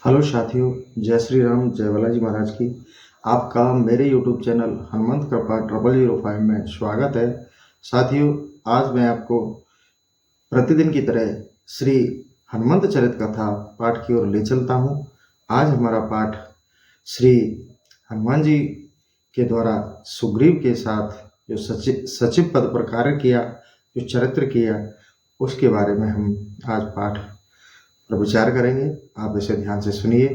Hello साथियों, जय श्री राम, जय बालाजी महाराज की। आपका मेरे यूट्यूब चैनल हनुमंत कृपा 0005 में स्वागत है। साथियों, आज मैं आपको प्रतिदिन की तरह श्री हनुमंत चरित कथा पाठ की ओर ले चलता हूँ। आज हमारा पाठ श्री हनुमान जी के द्वारा सुग्रीव के साथ जो सचिव पद पर कार्य किया, जो चरित्र किया, उसके बारे में हम आज पाठ पर विचार करेंगे। आप इसे ध्यान से सुनिए।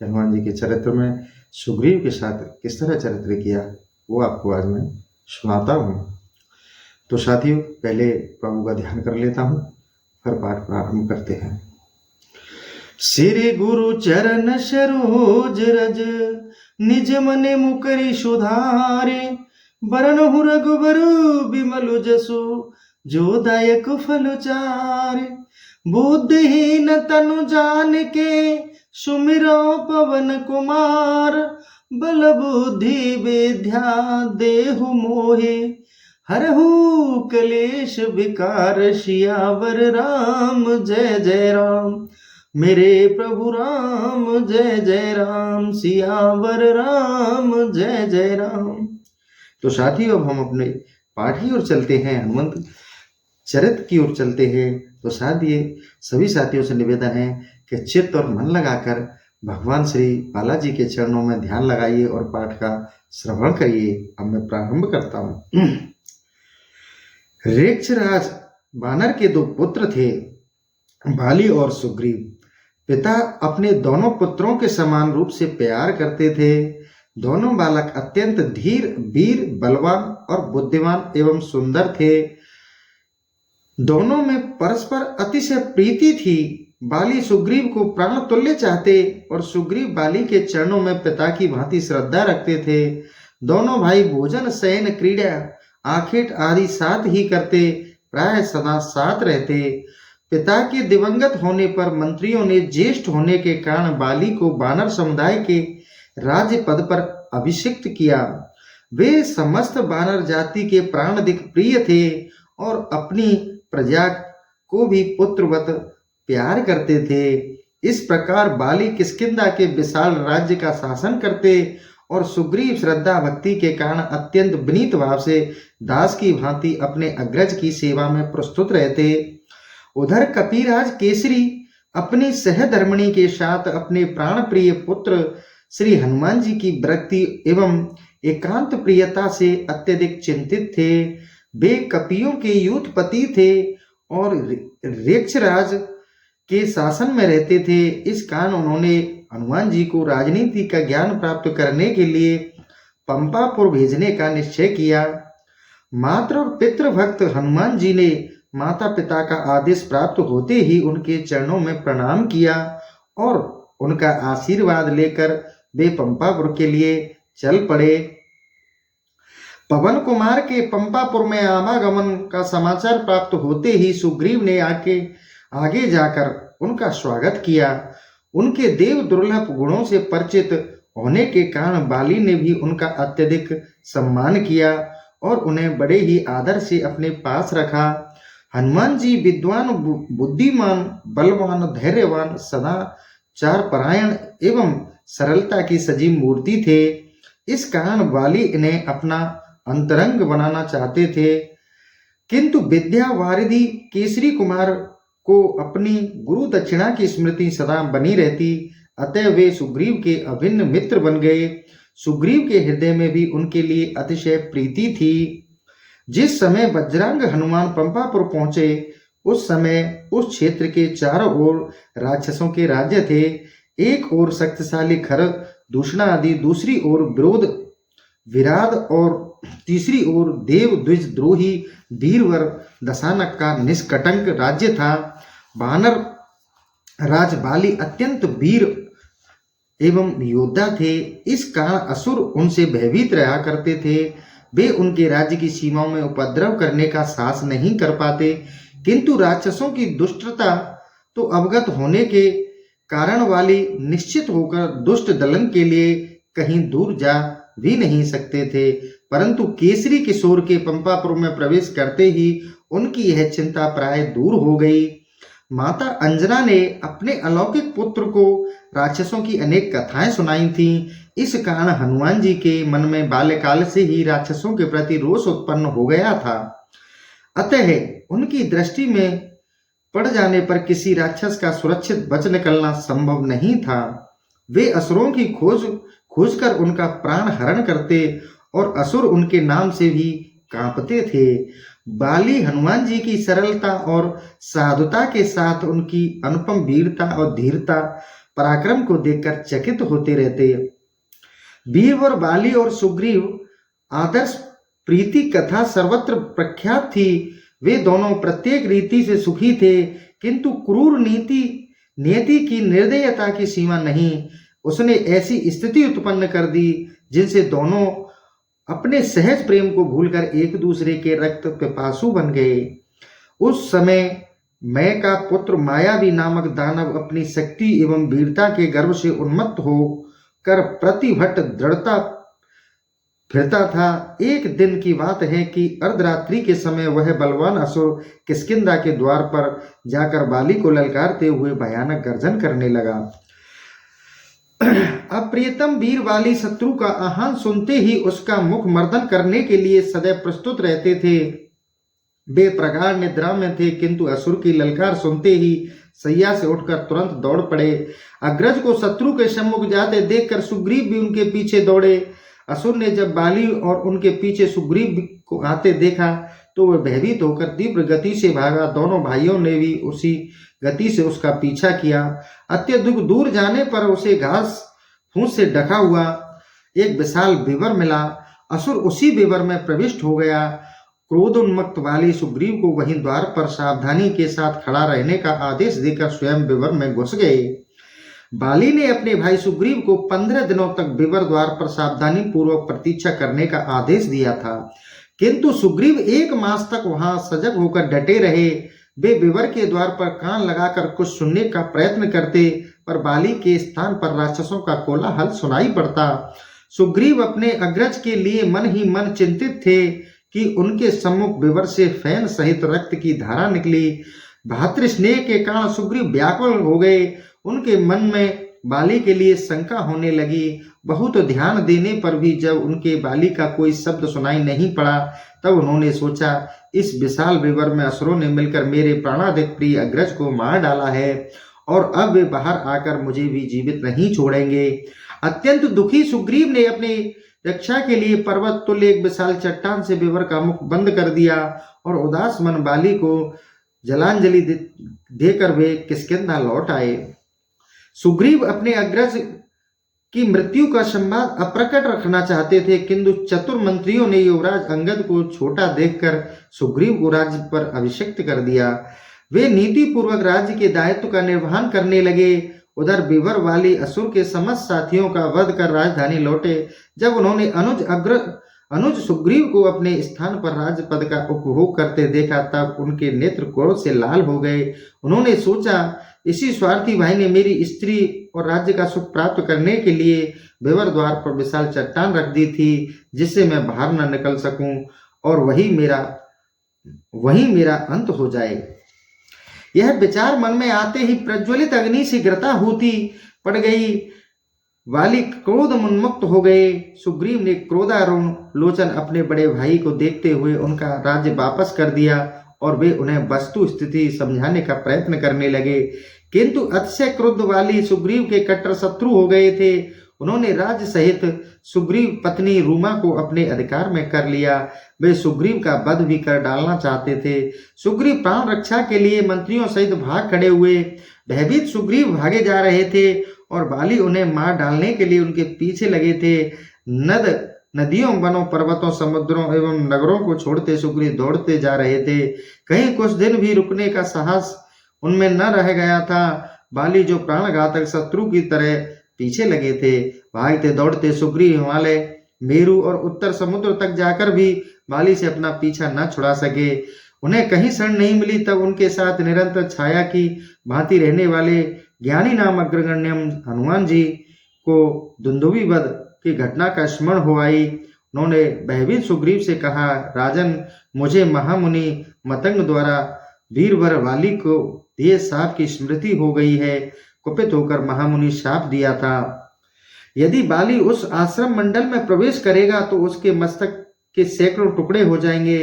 हनुमान जी के चरित्र में सुग्रीव के साथ किस तरह चरित्र किया, वो आपको आज मैं सुनाता हूँ। तो साथियों, पहले प्रभु का ध्यान कर लेता हूँ, फिर पाठ प्रारंभ करते हैं। श्री गुरु चरण सरोज रज, निज मने मुकरि सुधारे, बरनहु रघुबर बिमल जसु, जो दायक फल चारे। बुद्धिहीन तनु जान के, सुमिरो पवन कुमार, बल बुद्धि विद्या देहु मोहे, हरहु कलेश विकार। सियावर राम जय जय राम, मेरे प्रभु राम जय जय राम, सियावर राम जय जय राम। तो साथियों, अब हम अपने पाठ की ओर चलते हैं, हनुमंत चरित्र की ओर चलते हैं। तो सभी साथियों से निवेदन है कि चित्त और मन लगाकर भगवान श्री बालाजी के चरणों में ध्यान लगाइए और पाठ का श्रवण करिए। अब मैं प्रारंभ करता हूँ। रेक्षराज वानर के दो पुत्र थे, बाली और सुग्रीव। पिता अपने दोनों पुत्रों के समान रूप से प्यार करते थे। दोनों बालक अत्यंत धीर, वीर, बलवान और बुद्धिमान एवं सुंदर थे। दोनों में परस्पर अतिशय प्रीति थी। बाली सुग्रीव को प्राण तुल्य चाहते और सुग्रीव बाली के चरणों में पिता की भांति श्रद्धा रखते थे। दोनों भाई भोजन, शयन, क्रीड़ा, आखेट आदि साथ ही करते, प्राय सदा साथ रहते। पिता के दिवंगत होने पर मंत्रियों ने ज्येष्ठ होने के कारण बाली को वानर समुदाय के राज्य पद पर अभिषिक्त किया। वे समस्त वानर जाति के प्राणाधिक प्रिय थे और अपनी प्रजा को भी पुत्रवत प्यार करते थे। इस प्रकार बाली किष्किंधा के विशाल राज्य का शासन करते और सुग्रीव श्रद्धा भक्ति के कारण अत्यंत विनीत भाव से दास की भांति अपने अग्रज की सेवा में प्रस्तुत रहते। उधर कपिराज केसरी अपनी सहधर्मिणी के साथ अपने प्राण प्रिय पुत्र श्री हनुमान जी की विरक्ति एवं एकांत प्रियता से अत्यधिक चिंतित थे। वे कपियों के यूथपति थे और रेक्षराज के शासन में रहते थे। इस कारण उन्होंने हनुमान जी को राजनीति का ज्ञान प्राप्त करने के लिए पंपापुर भेजने का निश्चय किया। मातृ और पितृभक्त हनुमान जी ने माता पिता का आदेश प्राप्त होते ही उनके चरणों में प्रणाम किया और उनका आशीर्वाद लेकर वे पंपापुर के लिए चल पड़े। पवन कुमार के पंपापुर में आवागमन का समाचार प्राप्त होते ही सुग्रीव ने आगे जाकर उनका स्वागत किया। उनके देव दुर्लभ गुणों से परिचित होने के कारण बाली ने भी उनका अत्यधिक सम्मान किया और उन्हें बड़े ही आदर से अपने पास रखा। हनुमान जी विद्वान, बुद्धिमान, बलवान, धैर्यवान, सदाचार परायण एवं सरलता की सजीव मूर्ति थे। इस कारण बाली इन्हें अपना अंतरंग बनाना चाहते थे, किंतु विद्या वारिधि केसरी कुमार को अपनी गुरु दक्षिणा की स्मृति सदा बनी रहती, अतः वे सुग्रीव के अभिन्न मित्र बन गए। सुग्रीव के हृदय में भी उनके लिए अतिशय प्रीति थी। जिस समय वज्रांग हनुमान पंपापुर पहुंचे, उस समय उस क्षेत्र के चारों ओर राक्षसों के राज्य थे। एक ओर शक्तिशाली खर दूषणा आदि, दूसरी ओर विरोध विराद और तीसरी ओर देव द्विज द्रोही वीरवर दशानक का निष्कटंक राज्य था। वानर राज बाली अत्यंत वीर एवं योद्धा थे। इस कारण असुर उनसे भयभीत रहा करते थे। वे उनके राज्य की सीमाओं में उपद्रव करने का साहस नहीं कर पाते, किंतु राक्षसों की दुष्टता तो अवगत होने के कारण वाली निश्चित होकर दुष्ट दलन के लिए कहीं दूर जा भी नहीं सकते थे। परंतु केसरी किशोर के पंपापुर में प्रवेश करते ही उनकी यह चिंता प्राय दूर हो गई। माता अंजना ने अपने अलौकिक पुत्र को राक्षसों की अनेक कथाएं सुनाई थीं। इस कारण हनुमान जी के मन में बाल्यकाल से ही राक्षसों के प्रति रोष उत्पन्न हो गया था। अतः उनकी दृष्टि में पड़ जाने पर किसी राक्षस का सुरक्षित बच निकलना संभव नहीं था। वे असुरों की खोज कर उनका प्राण हरण करते और असुर उनके नाम से भी कांपते थे। बाली हनुमान जी की सरलता और साधुता के साथ उनकी अनुपम वीरता और धीरता पराक्रम को देखकर चकित होते रहते। वीरवर बाली और सुग्रीव आदर्श प्रीति कथा सर्वत्र प्रख्यात थी। वे दोनों प्रत्येक रीति से सुखी थे, किंतु क्रूर नियति की निर्दयता की सीमा नहीं। उसने ऐसी स्थिति उत्पन्न कर दी जिनसे दोनों अपने सहज प्रेम को भूलकर एक दूसरे के रक्त पिपासु बन गए। उस समय मैं का पुत्र मायावी नामक दानव अपनी शक्ति एवं वीरता के गर्व से उन्मत्त होकर प्रतिभट दृढ़ता फिरता था। एक दिन की बात है कि अर्धरात्रि के समय वह बलवान असुर किष्किंधा के द्वार पर जाकर बाली को ललकारते हुए भयानक गर्जन करने लगा। अप्रियतम वीर बाली शत्रु का आह्वान सुनते ही उसका मुख मर्दन करने के लिए सदैव प्रस्तुत रहते थे। वे प्रगाढ़ निद्रा में थे, किंतु असुर की ललकार सुनते ही सैया से उठकर तुरंत दौड़ पड़े। अग्रज को शत्रु के सम्मुख जाते देखकर सुग्रीव भी उनके पीछे दौड़े। असुर ने जब बाली और उनके पीछे सुग्रीव को आते देखा तो वह भयभीत होकर तीव्र गति से भागा। दोनों भाइयों ने भी उसी गति से उसका पीछा किया। अत्यधिक दूर जाने पर उसे घास फूस से ढका हुआ एक विशाल विवर मिला। असुर उसी विवर में प्रविष्ट हो गया। क्रोधोन्मत्त बाली सुग्रीव को वहीं द्वार पर सावधानी के साथ खड़ा रहने का आदेश देकर स्वयं विवर में घुस गए। बाली ने अपने भाई सुग्रीव को 15 दिनों तक विवर द्वार पर सावधानी पूर्वक प्रतीक्षा करने का आदेश दिया था, किंतु सुग्रीव 1 मास तक वहां सजग होकर डटे रहे। वे विवर के द्वार पर कान लगाकर कुछ सुनने का प्रयत्न करते, पर बाली के स्थान पर राक्षसों का कोलाहल सुनाई पड़ता। सुग्रीव अपने अग्रज के लिए मन ही मन चिंतित थे कि उनके सम्मुख विवर से फैन सहित रक्त की धारा निकली। भातृस्नेह के कारण सुग्रीव व्याकुल हो गए। उनके मन में बाली के लिए शंका होने लगी। बहुत ध्यान देने पर भी जब उनके बाली का कोई शब्द सुनाई नहीं पड़ा, तब उन्होंने सोचा, इस विशाल विवर में असुरों ने मिलकर मेरे प्राणाधिक प्रिय अग्रज को मार डाला है और अब वे बाहर आकर मुझे भी जीवित नहीं छोड़ेंगे। अत्यंत दुखी सुग्रीव ने अपनी रक्षा के लिए पर्वत तुल्य एक विशाल चट्टान से विवर का मुख बंद कर दिया और उदास मन बाली को जलांजलि देकर वे किष्किंधा लौट आए। सुग्रीव अपने अग्रज की मृत्यु का संवाद अप्रकट रखना चाहते थे, किंतु चतुर मंत्रियों ने युवराज अंगद को छोटा देखकर सुग्रीव को राज्य पर अभिषिक्त कर दिया। वे नीति पूर्वक राज्य के दायित्व का निर्वहन करने लगे। उधर विवर वाली असुर के समस्त साथियों का वध कर राजधानी लौटे। जब उन्होंने अनुज सुग्रीव को अपने स्थान पर राज्य पद का उपभोग करते देखा, तब उनके नेत्र क्रोध से लाल हो गए। उन्होंने सोचा, इसी स्वार्थी भाई ने मेरी स्त्री और राज्य का सुख प्राप्त करने के लिए विवर द्वार पर विशाल चट्टान रख दी थी, जिससे मैं बाहर न निकल सकूं और वही मेरा अंत हो जाए। यह विचार मन में आते ही प्रज्वलित अग्नि से घृताहुति पड़ गई। वाली क्रोध उन्मुक्त हो गए। सुग्रीव ने क्रोधारूढ़ लोचन अपने बड़े भाई को देखते हुए उनका राज्य वापस कर दिया और वे उन्हें वस्तु स्थिति समझाने का प्रयत्न करने लगे, किंतु अतिशय क्रुद्ध वाली सुग्रीव के कट्टर शत्रु हो गए थे। उन्होंने राज्य सहित सुग्रीव पत्नी रूमा को अपने अधिकार में कर लिया। वे सुग्रीव का वध भी कर डालना चाहते थे। सुग्रीव प्राण रक्षा के लिए मंत्रियों सहित भाग खड़े हुए। भयभीत सुग्रीव भागे जा रहे थे और बाली उन्हें मार डालने के लिए उनके पीछे लगे थे। नदियों, वनों, पर्वतों, समुद्रों एवं नगरों को छोड़ते सुग्रीव दौड़ते जा रहे थे। कहीं कुछ दिन भी रुकने का साहस उनमें न रह गया था। बाली जो प्राणघातक शत्रु की तरह पीछे लगे थे। भागते दौड़ते सुग्रीव हिमालय, मेरू और उत्तर समुद्र तक जाकर भी बाली से अपना पीछा न छुड़ा सके। उन्हें कहीं शरण नहीं मिली। तब उनके साथ निरंतर छाया की भांति रहने वाले ज्ञानी नाम अग्रगण्यम हनुमान जी को दुंदुभि वध की घटना का स्मरण हो आई। उन्होंने भयभीत सुग्रीव से कहा, राजन, मुझे महामुनि मतंग द्वारा वीरवर वाली को दिए साप की स्मृति हो गई है। कुपित होकर महामुनि शाप दिया था। यदि बाली उस आश्रम मंडल में प्रवेश करेगा तो उसके मस्तक के सैकड़ों टुकड़े हो जाएंगे,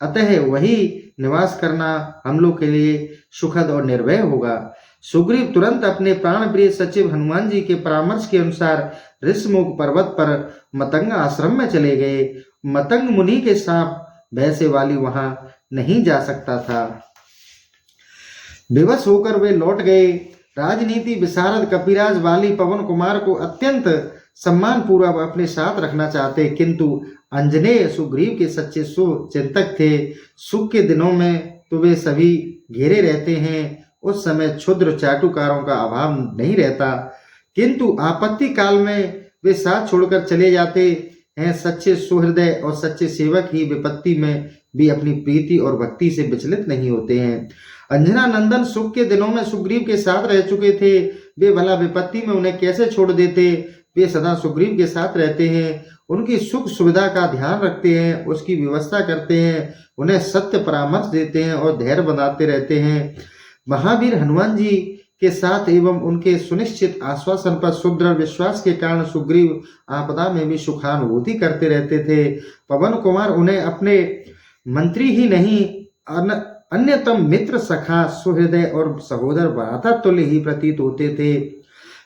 अतः वही निवास करना हम लोग के लिए सुखद और निर्भय होगा। सुग्रीव तुरंत अपने प्राण प्रिय सचिव हनुमान जी के परामर्श के अनुसार ऋषमुख पर्वत पर मतंग आश्रम में चले गए। मतंग मुनि के साप भय से वाली वहां नहीं जा सकता था। विवश होकर वे लौट गए। राजनीति विशारद कपिराज वाली पवन कुमार को अत्यंत सम्मान पूर्वक अपने साथ रखना चाहते, किंतु अंजनेय सुग्रीव के सच्चे चिंतक थे। सुख के दिनों में तो वे सभी घेरे रहते हैं, उस समय क्षुद्र चाटुकारों का अभाव नहीं रहता, किंतु आपत्ति काल में वे साथ छोड़कर चले जाते हैं। सच्चे सुहृदय और सच्चे सेवक ही विपत्ति में भी अपनी प्रीति और भक्ति से विचलित नहीं होते हैं। अंजना नंदन सुख के दिनों में सुग्रीव के साथ रह चुके थे, वे भला विपत्ति में उन्हें कैसे छोड़ देते। वे सदा सुग्रीव के साथ रहते हैं, उनकी सुख सुविधा का ध्यान रखते हैं, उसकी व्यवस्था करते हैं, उन्हें सत्य परामर्श देते हैं और धैर्य बनाते रहते हैं। महावीर हनुमान जी के साथ एवं उनके सुनिश्चित आश्वासन पर सुदृढ़ विश्वास के कारण सुग्रीव आपदा में भी सुखानुभूति करते रहते थे। पवन कुमार उन्हें अपने मंत्री ही नहीं अन्यतम मित्र, सखा, सुहृदय और सहोदर भ्राता तुल्य ही प्रतीत होते थे।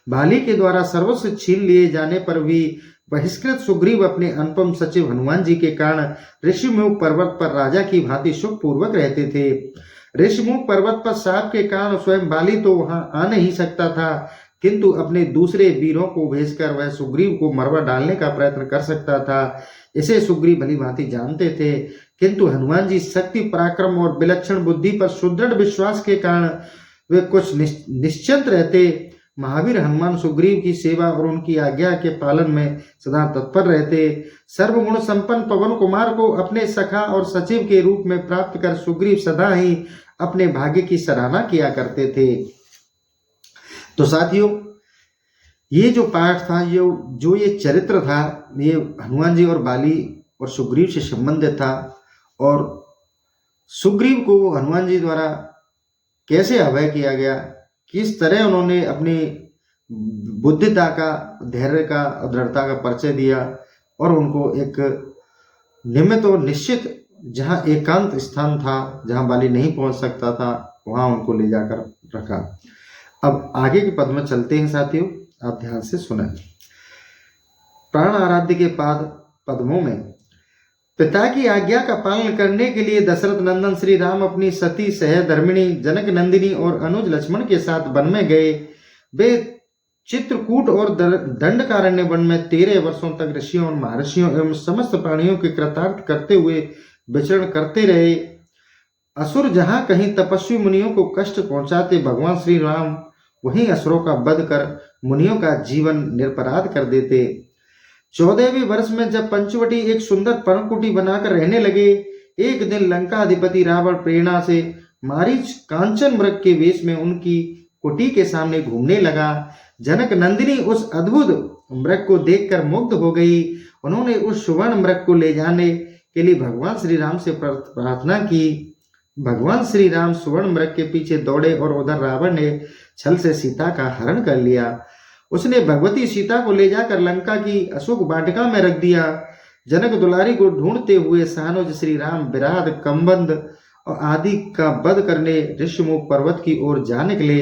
बाली के द्वारा सर्वस्व छीन लिए जाने पर भी बहिष्कृत सुग्रीव अपने अनुपम सचिव हनुमान जी के कारण ऋषिमुख पर्वत पर राजा की भांति सुख पूर्वक रहते थे। ऋषिमुख पर्वत पर साप के कारण स्वयं बाली तो वहां आ नहीं सकता था, किंतु अपने दूसरे वीरों को भेजकर वह सुग्रीव को मरवा डालने का प्रयत्न कर सकता था। इसे सुग्रीव भली भांति जानते थे, किंतु हनुमान जी शक्ति, पराक्रम और विलक्षण बुद्धि पर सुदृढ़ विश्वास के कारण वे कुछ निश्चिंत रहते। महावीर हनुमान सुग्रीव की सेवा और उनकी आज्ञा के पालन में सदा तत्पर रहते। सर्वगुण संपन्न पवन कुमार को अपने सखा और सचिव के रूप में प्राप्त कर सुग्रीव सदा ही अपने भाग्य की सराहना किया करते थे। तो साथियों, ये जो पाठ था, ये चरित्र था, ये हनुमान जी और बाली और सुग्रीव से संबंधित था, और सुग्रीव को हनुमान जी द्वारा कैसे अभय किया गया, किस तरह उन्होंने अपनी बुद्धिता का, धैर्य का और दृढ़ता का परिचय दिया और उनको एक नियमित और निश्चित जहाँ एकांत स्थान था, जहाँ बाली नहीं पहुंच सकता था, वहां उनको ले जाकर रखा। अब आगे के पद में चलते हैं साथियों, आप ध्यान से सुनें। प्राण आराध्य के पद्मों में पिता की आज्ञा का पालन करने के लिए दशरथ नंदन श्री राम अपनी सती सहधर्मिणी जनक नंदिनी और अनुज लक्ष्मण के साथ वन में गए। वे चित्रकूट और दंडकारण्य वन में 13 वर्षों तक ऋषियों और महर्षियों एवं समस्त प्राणियों के कृतार्थ करते हुए विचरण करते रहे। असुर जहां कहीं तपस्वी मुनियों को कष्ट पहुंचाते, भगवान श्री राम वहीं असुरों का वध कर मुनियों का जीवन निरपराध कर देते। 14वें वर्ष में जब पंचवटी एक सुंदर पर्णकुटी बनाकर रहने लगे, एक दिन लंका अधिपति रावण प्रेरणा से मारीच कांचन मृग के वेश में उनकी कुटी के सामने घूमने लगा। जनक नंदिनी उस अद्भुत मृग को देखकर मुग्ध हो गई। उन्होंने उस सुवर्ण मृग को ले जाने के लिए भगवान श्री राम से प्रार्थना की। भगवान श्री राम सुवर्ण मृग के पीछे दौड़े और उधर रावण ने छल से सीता का हरण कर लिया। उसने भगवती सीता को ले जाकर लंका की अशोक वाटिका में रख दिया। जनक दुलारी को ढूंढते हुए सानुज श्री राम विराट, कंबंद और आदि का वध करने ऋषिमुख पर्वत की ओर जा निकले।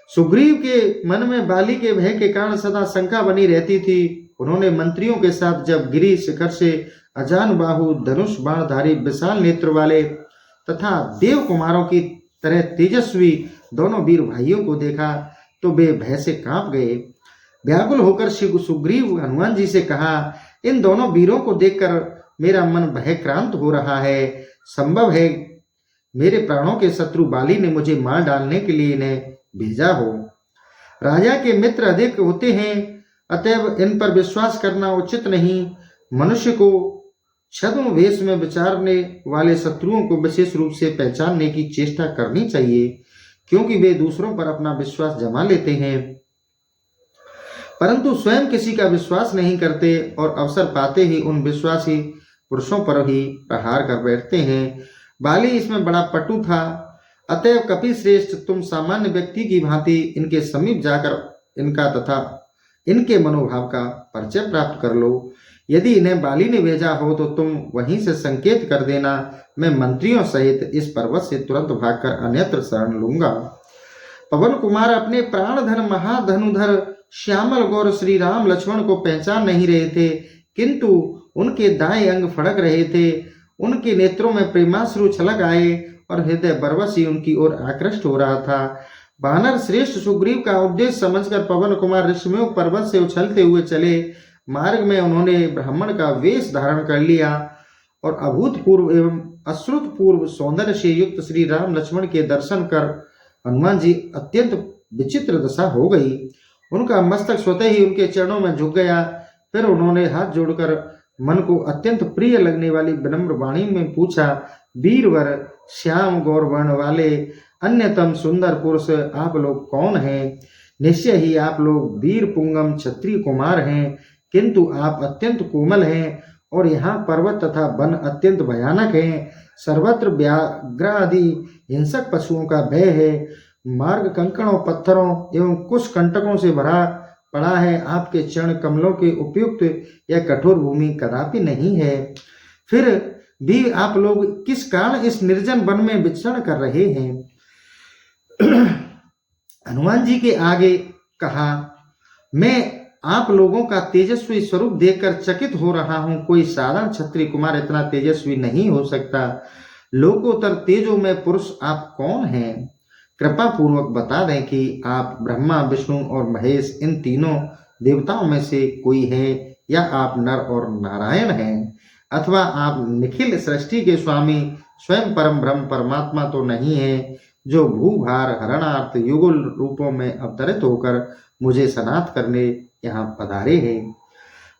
सुग्रीव के मन में बाली के भय के कारण सदा शंका बनी रहती थी। उन्होंने मंत्रियों के साथ जब गिरी शिखर से अजान बाहु, धनुष बाणधारी, विशाल नेत्र वाले तथा देव कुमारों की तरह तेजस्वी दोनों वीर भाइयों को देखा तो वे भय से कांप गए। व्याकुल होकर सुग्रीव हनुमान जी से कहा, इन दोनों वीरों को देखकर मेरा मन भयक्रांत हो रहा है। संभव है मेरे प्राणों के शत्रु बाली ने मुझे मार डालने के लिए इन्हें भेजा हो। राजा के मित्र अधिक होते हैं, अतएव इन पर विश्वास करना उचित नहीं। मनुष्य को छद्म वेश में विचारने वाले शत्रुओं को विशेष रूप से पहचानने की चेष्टा करनी चाहिए, क्योंकि वे दूसरों पर अपना विश्वास जमा लेते हैं परंतु स्वयं किसी का विश्वास नहीं करते और अवसर पाते ही उन विश्वासी पुरुषों पर ही प्रहार कर बैठते हैं। बाली इसमें बड़ा पटु था। अतएव कपि श्रेष्ठ, तुम सामान्य व्यक्ति की भांति इनके समीप जाकर इनका तथा इनके मनोभाव का परिचय प्राप्त कर लो। यदि इन्हें बाली ने भेजा हो तो तुम वहीं से संकेत कर देना। मैं मंत्रियों सहित इस पर्वत से तुरंत भागकर अन्यत्र शरण लूंगा। पवन कुमार अपने प्राणधन महाधनुधर श्यामल गौर श्री राम लक्ष्मण को पहचान नहीं रहे थे, किंतु उनके दाएं अंग फड़क रहे थे। उनके नेत्रों में प्रेमाश्रु छलक आए और हृदय बरबस ही उनकी ओर आकृष्ट हो रहा था। वानर श्रेष्ठ सुग्रीव का उद्देश्य समझकर पवन कुमार ऋषिमुख पर्वत से उछलते हुए चले। मार्ग में उन्होंने ब्राह्मण का वेश धारण कर लिया और अभूतपूर्व एवं अश्रुतपूर्व सौंदर्य से युक्त श्री राम लक्ष्मण के दर्शन कर हनुमान जी अत्यंत विचित्र दशा हो गई। उनका मस्तक स्वतः ही उनके चरणों में झुक गया। फिर उन्होंने हाथ जोड़कर मन को अत्यंत प्रिय लगने वाली विनम्र वाणी में पूछा, वीरवर श्याम गौर वर्ण वाले अन्यतम सुंदर पुरुष आप लोग कौन हैं? निश्चय ही आप लोग वीर पुंगम क्षत्रिय कुमार हैं, किंतु आप अत्यंत कोमल हैं और यहाँ पर्वत तथा वन अत्यंत भयानक हैं। सर्वत्र व्याघ्र आदि हिंसक पशुओं का भय है। मार्ग कंकड़ों, पत्थरों एवं कुछ कंटकों से भरा पड़ा है। आपके चरण कमलों के उपयुक्त यह कठोर भूमि कदापि नहीं है। फिर भी आप लोग किस कारण इस निर्जन वन में विचरण कर रहे हैं? हनुमान जी के आगे कहा, मैं आप लोगों का तेजस्वी स्वरूप देखकर चकित हो रहा हूं। कोई साधारण क्षत्रिय कुमार इतना तेजस्वी नहीं हो सकता। लोकोत्तर तेजो में पुरुष आप कौन हैं? कृपा पूर्वक बता दें कि आप ब्रह्मा, विष्णु और महेश इन तीनों देवताओं में से कोई है, या आप नर और नारायण हैं, अथवा आप निखिल सृष्टि के स्वामी स्वयं परम ब्रह्म परमात्मा तो नहीं है, जो भूभार हरणार्थ युगल रूपों में अवतरित होकर मुझे सनाथ करने यहाँ पधारे हैं।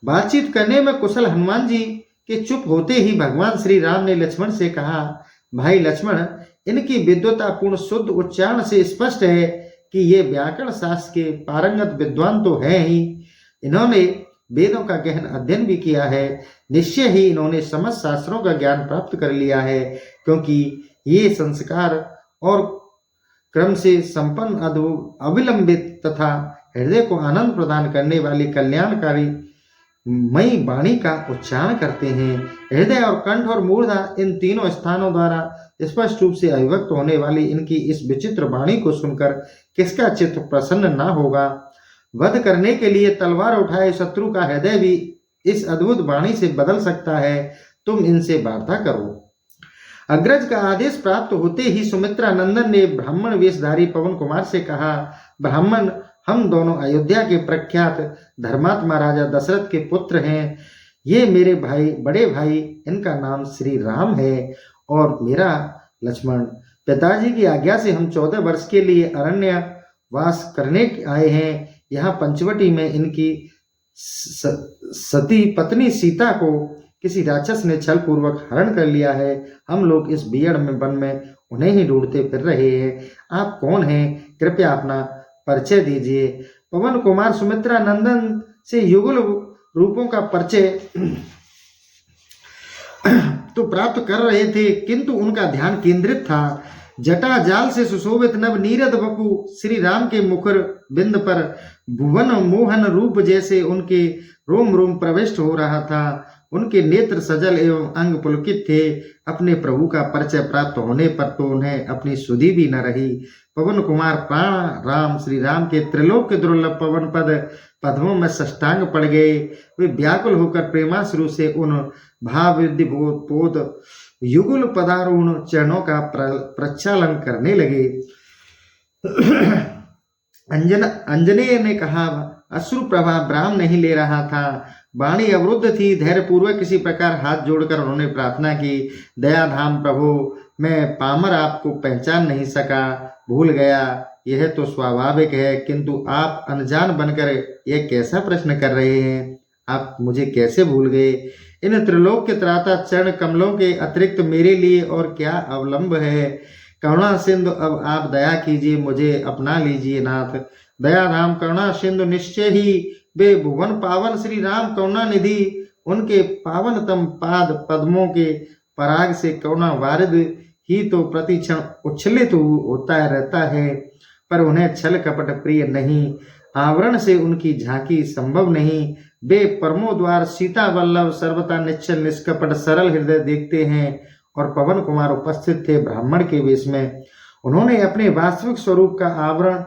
बातचीत करने में कुशल हनुमान जी के चुप होते ही भगवान श्री राम ने लक्ष्मण से कहा, भाई लक्ष्मण, इनकी विद्वतापूर्ण शुद्ध उच्चारण से स्पष्ट है कि ये व्याकरण शास्त्र के पारंगत विद्वान तो हैं ही। इन्होंने वेदों का गहन अध्ययन भी किया है। निश्चय ही इन्होंने समस्त शास्त्रों का ज्ञान प्राप्त कर लिया है, क्योंकि ये संस्कार और क्रम से संपन्न अविलंबित तथा हृदय को आनंद प्रदान करने वाली कल्याणकारी मई वाणी का उच्चारण करते हैं। हृदय और कंठ और मूर्धा इन तीनों स्थानों द्वारा स्पष्ट रूप से अभिव्यक्त होने वाली इनकी इस विचित्र वाणी को सुनकर किसका चित्त प्रसन्न ना होगा? वध करने के लिए तलवार उठाए शत्रु का हृदय भी इस अद्भुत वाणी से बदल सकता है। तुम इनसे वार्ता करो। अग्रज का आदेश प्राप्त होते ही सुमित्रा नंदन ने ब्राह्मण वेशधारी पवन कुमार से कहा, ब्राह्मण, हम दोनों अयोध्या के प्रख्यात धर्मात्मा राजा दशरथ के पुत्र हैं। ये मेरे भाई, बड़े भाई, इनका नाम श्री राम है और मेरा लक्ष्मण। पिताजी की आज्ञा से हम 14 वर्ष के लिए अरण्य वास करने आए हैं। यहाँ पंचवटी में इनकी सती पत्नी सीता को किसी राक्षस ने छल पूर्वक हरण कर लिया है। हम लोग इस बीड़ में वन में उन्हें ही ढूंढते फिर रहे हैं। आप कौन हैं? कृपया अपना परिचय दीजिए। पवन कुमार सुमित्रा नंदन से युगल रूपों का परिचय तो प्राप्त कर रहे थे, किंतु उनका ध्यान केंद्रित था जटा जाल से सुशोभित नव नीरद वपु श्री राम के मुखर बिंद पर भुवन मोहन रूप जैसे उनके रोम रोम प्रविष्ट हो रहा था। उनके नेत्र सजल एवं अंग पुलकित थे। अपने प्रभु का परिचय प्राप्त होने पर तो उन्हें अपनी सुधि भी न रही। पवन कुमार प्राण राम श्री राम के त्रिलोक के दुर्लभ पवन पद्मों में साष्टांग पड़ गए। वे व्याकुल होकर प्रेमाश्रु से उन भाव विद्युत युगल पदारूढ़ चरणों का प्रक्षालन करने लगे। अंजनेय ने कहा, अश्रु प्रभाव ब्राह्म नहीं ले रहा था। वाणी अवरुद्ध थी। धैर्यपूर्वक किसी प्रकार हाथ जोड़कर उन्होंने प्रार्थना की, दयाधाम प्रभु, मैं पामर आपको पहचान नहीं सका, भूल गया। यह तो स्वाभाविक है, किंतु आप अनजान बनकर यह कैसा प्रश्न कर रहे हैं? आप मुझे कैसे भूल गए? इन त्रिलोक के त्राता चरण कमलों के अतिरिक्त मेरे लिए और क्या अवलंब है? करुणा सिंधु, अब आप दया कीजिए, मुझे अपना लीजिए नाथ। दयाधाम करुणा सिंधु, निश्चय ही वे भुवन पावन श्री राम करुणा निधि, उनके पावनतम पाद पद्मों के पराग से करुणा वारिद ही तो प्रतिक्षण उच्छलित होता रहता है, पर उन्हें छल कपट प्रिय नहीं, आवरण से उनकी झांकी संभव नहीं। वे परमोद्वार सीता वल्लभ सर्वथा निश्चल निष्कपट सरल हृदय देखते हैं। और पवन कुमार उपस्थित थे ब्राह्मण के वेश में। उन्होंने अपने वास्तविक स्वरूप का आवरण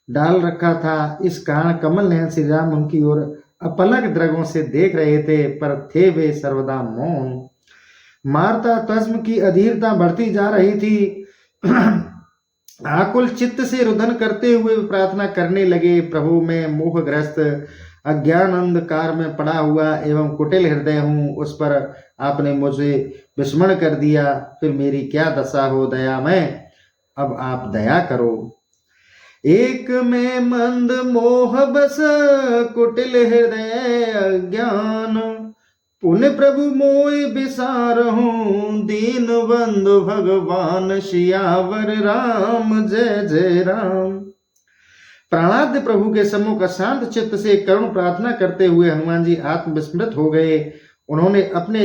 डाल रखा था, इस कारण कमल नयन श्री राम उनकी ओर अपलक दृगों से देख रहे थे, पर थे वे सर्वदा मौन। मारता तस्म की अधीरता बढ़ती जा रही थी। आकुल चित्त से रुदन करते हुए प्रार्थना करने लगे, प्रभु मैं मोहग्रस्त अज्ञान अंधकार में पड़ा हुआ एवं कुटिल हृदय हूँ, उस पर आपने मुझे विस्मरण कर दिया, फिर मेरी क्या दशा हो दयामय, अब आप दया करो। एक में मंद मोह बस कुटिल हृदय अज्ञान, पुण्य प्रभु मोय बिसारहूं, दीन बंधु भगवान सियावर राम जय जय राम। प्राणाद्य प्रभु के सम्मुख अशांत चित्त से करुण प्रार्थना करते हुए हनुमान जी आत्मविस्मृत हो गए। उन्होंने अपने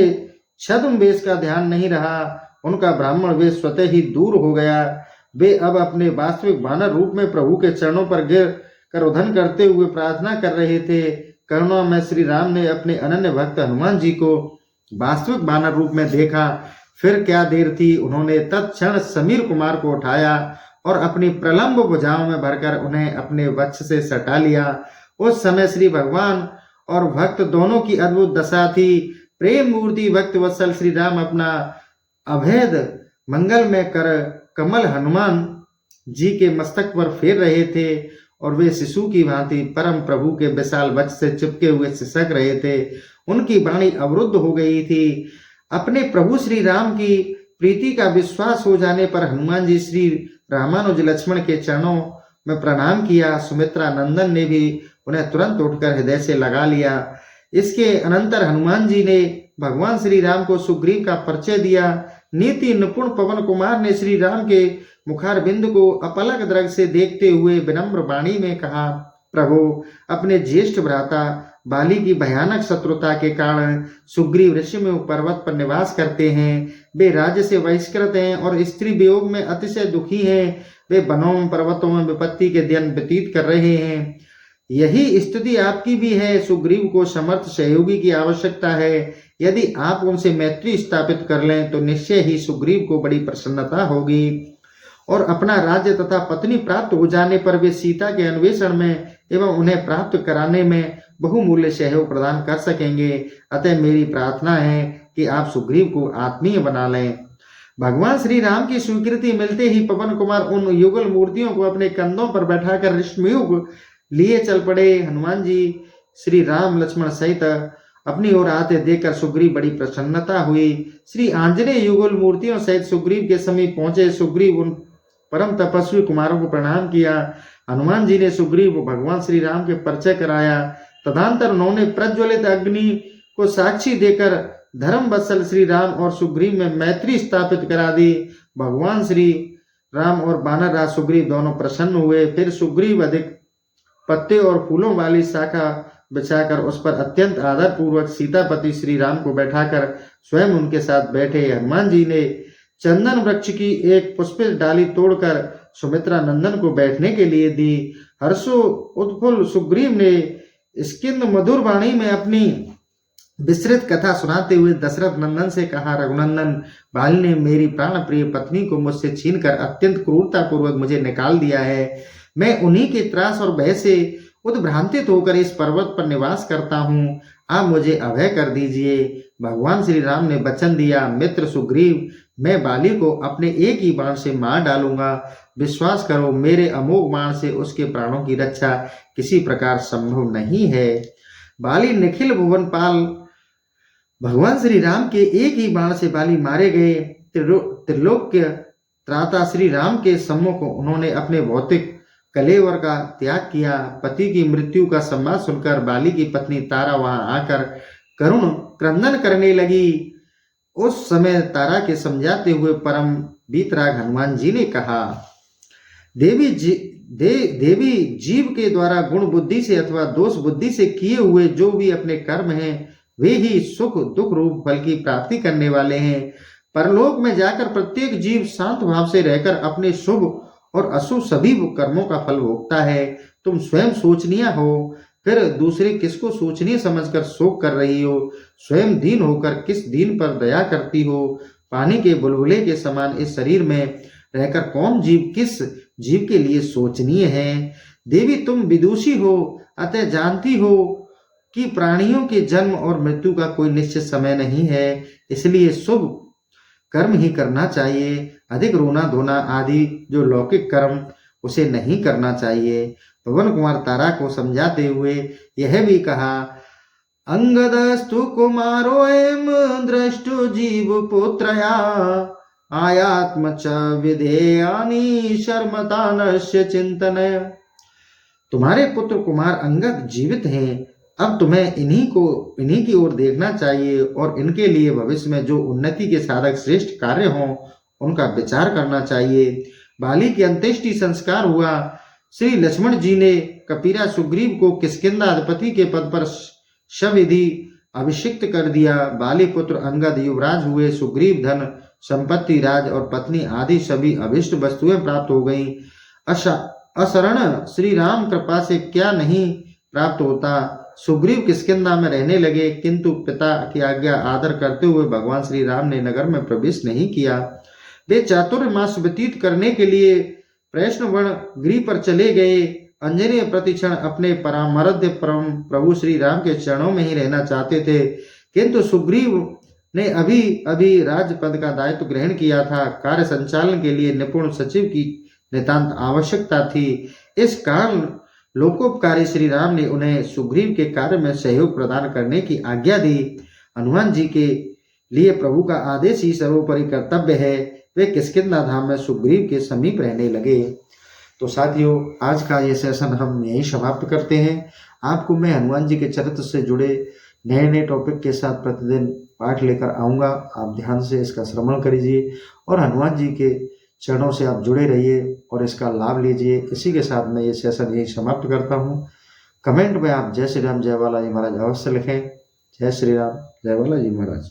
छद्म वेश का ध्यान नहीं रहा, उनका ब्राह्मण वेश स्वतः ही दूर हो गया। वे अब अपने वास्तविक वानर रूप में प्रभु के चरणों पर गिर कर उधन करते हुए प्रार्थना कर रहे थे। करुणा में श्री राम ने अपने अनन्य भक्त हनुमान जी को वास्तविक वानर रूप में देखा। फिर क्या देर थी, उन्होंने तत्क्षण समीर कुमार को उठाया और अपनी प्रलंब भुजाओं में भरकर उन्हें अपने वक्ष से सटा लिया। उस समय श्री भगवान और भक्त दोनों की अद्भुत दशा थी। प्रेम मूर्ति भक्त वत्सल श्री राम अपना अभेद मंगल में कर कमल हनुमान जी के मस्तक पर फेर रहे थे और वे शिशु की भांति परम प्रभु के विशाल वक्ष से चिपके हुए सिसक रहे थे। उनकी वाणी अवरुद्ध हो गई थी। अपने प्रभु श्री राम की प्रीति का विश्वास हो जाने पर हनुमान जी श्री रामानुज लक्ष्मण के चरणों में प्रणाम किया। सुमित्रा नंदन ने भी उन्हें तुरंत उठकर हृदय से लगा लिया। इसके अनंतर हनुमान जी ने भगवान श्री राम को सुग्रीव का परिचय दिया। नीति निपुण पवन कुमार ने श्री राम के मुखार बिंद को अपलक दृग से देखते हुए विनम्र वाणी में कहा, प्रभु अपने ज्येष्ठ भ्राता बाली की भयानक शत्रुता के कारण सुग्रीव ऋषिमूल पर्वत पर निवास करते हैं। वे राज्य से बहिष्कृत हैं और स्त्री वियोग में अतिशय दुखी हैं। वे वनों में पर्वतों में विपत्ति के दिन व्यतीत कर रहे हैं। यही स्थिति आपकी भी है। सुग्रीव को समर्थ सहयोगी की आवश्यकता है। यदि आप उनसे मैत्री स्थापित कर लें तो निश्चय ही सुग्रीव को बड़ी प्रसन्नता होगी और अपना राज्य तथा पत्नी प्राप्त हो जाने पर वे सीता के अन्वेषण में एवं उन्हें प्राप्त कराने में बहुमूल्य सहयोग प्रदान कर सकेंगे। अतः मेरी प्रार्थना है कि आप सुग्रीव को आत्मीय बना लें। भगवान श्री राम की स्वीकृति मिलते ही पवन कुमार उन युगल मूर्तियों को अपने कंधों पर बैठाकर ऋषिमुख लिए चल पड़े। हनुमान जी श्री राम लक्ष्मण सहित अपनी ओर आते देखकर सुग्रीव बड़ी प्रसन्नता हुई। श्री आंजनेय युगल मूर्तियों सहित सुग्रीव के समीप पहुंचे। सुग्रीव उन परम तपस्वी कुमारों को प्रणाम किया। हनुमान जी ने सुग्रीव को भगवान श्री राम के परिचय कराया। तदंतर उन्होंने प्रज्वलित अग्नि को साक्षी देकर धर्म वत्सल श्री राम और सुग्रीव में मैत्री स्थापित करा दी। भगवान श्री राम और बानर राज सुग्रीव दोनों प्रसन्न हुए। फिर सुग्रीव अधिक पत्ते और फूलों वाली शाखा बिछाकर उस पर अत्यंत आदर पूर्वक सीतापति श्री राम को बैठाकर स्वयं उनके साथ बैठे। हनुमान जी ने चंदन वृक्ष की एक पुष्पित डाली तोड़कर सुमित्रा नंदन को बैठने के लिए दी। हर्षो उत्फुल्ल सुग्रीव ने स्किंद मधुर वाणी में अपनी विस्तृत कथा सुनाते हुए दशरथ नंदन से कहा, रघुनंदन, बाली ने मेरी प्राण प्रिय पत्नी को मुझसे छीनकर अत्यंत क्रूरता पूर्वक मुझे निकाल दिया है। मैं उन्हीं के त्रास और भय से उद्भ्रांतित होकर इस पर्वत पर निवास करता हूँ। आप मुझे अभय कर दीजिए। भगवान श्री राम ने वचन दिया, मित्र सुग्रीव, मैं बाली को अपने एक ही बाण से मार डालूंगा। विश्वास करो, मेरे अमोघ बाण से उसके प्राणों की रक्षा किसी प्रकार संभव नहीं है। बाली निखिल भुवनपाल भगवान श्री राम के एक ही बाण से बाली मारे गए। त्रिलोक्य त्राता श्री राम के सम्मुख उन्होंने अपने भौतिक कलेवर का त्याग किया। पति की मृत्यु का संवाद सुनकर बाली की पत्नी तारा वहां आकर करुण क्रंदन करने लगी। उस समय तारा के समझाते हुए परम वीतराग हनुमान जी ने कहा, देवी जीव के द्वारा गुण बुद्धि से अथवा दोष बुद्धि से किए हुए जो भी अपने कर्म हैं वे ही सुख दुख रूप फल की प्राप्ति करने वाले हैं। परलोक में जाकर प्रत्येक जीव शांत भाव से रहकर अपने शुभ और अशुभ सभी कर्मों का फल भोगता है। तुम स्वयं सोचनीय हो, फिर दूसरे किसको सोचनीय समझकर शोक कर रही हो? स्वयं दीन होकर किस दीन पर दया करती हो? पानी के बुलबुले के समान इस शरीर में रहकर कौन जीव किस जीव के लिए सोचनीय है? देवी, तुम विदुषी हो, अतः जानती हो कि प्राणियों के जन्म और मृत्यु का कोई निश्चित समय नहीं है, इसलिए शुभ कर्म ही करना चाहिए। अधिक रोना धोना आदि जो लौकिक कर्म, उसे नहीं करना चाहिए। पवन कुमार तारा को समझाते हुए यह भी कहा, अंगदस्तु कुमारोऽयं दृष्टो जीव पुत्रया आयात्म च विधेयानि शर्मतानस्य चिंतनय। तुम्हारे पुत्र कुमार अंगद जीवित हैं, अब तुम्हें इन्हीं की ओर देखना चाहिए और इनके लिए भविष्य में जो उन्नति के साधक श्रेष्ठ कार्य हों उनका विचार करना चाहिए। बाली की अंत्येष्टि संस्कार हुआ। श्री लक्ष्मण जी ने कपीरा सुग्रीव को किष्किंधा अधिपति के पद पर सविधि अभिषिक्त कर दिया। बाली पुत्र अंगद युवराज हुए। सुग्रीव धन संपत्ति, राज और पत्नी आदि सभी अभिष्ट वस्तुएं प्राप्त हो गईं। अशरण श्री राम कृपा से क्या नहीं प्राप्त होता। सुग्रीव किष्किंधा में रहने लगे, किंतु पिता की आज्ञा आदर करते हुए भगवान श्री राम ने नगर में प्रवेश नहीं किया। वे चातुर्य मास व्यतीत करने के लिए प्रश्नवण गृह पर चले गए। अंजनी प्रतिक्षण अपने परामर्द्य परम प्रभु श्री राम के चरणों में ही रहना चाहते थे, किंतु सुग्रीव ने अभी अभी राजपद का दायित्व ग्रहण किया था। कार्य संचालन के लिए निपुण सचिव की नितांत आवश्यकता थी। इस कारण लोकोपकारी श्री राम ने उन्हें सुग्रीव के कार्य में सहयोग प्रदान करने की आज्ञा दी। हनुमान जी के लिए प्रभु का आदेश ही सर्वोपरि कर्तव्य है। वे किष्किंधा धाम में सुग्रीव के समीप रहने लगे। तो साथियों, आज का ये सेशन हम यहीं समाप्त करते हैं। आपको मैं हनुमान जी के चरित्र से जुड़े नए नए टॉपिक के साथ प्रतिदिन पाठ लेकर आऊँगा। आप ध्यान से इसका श्रवण करिए और हनुमान जी के चरणों से आप जुड़े रहिए और इसका लाभ लीजिए। इसी के साथ मैं ये सेशन यही समाप्त करता हूँ। कमेंट में आप जय श्री राम जय बालाजी महाराज अवश्य लिखें। जय श्री राम जय बालाजी महाराज।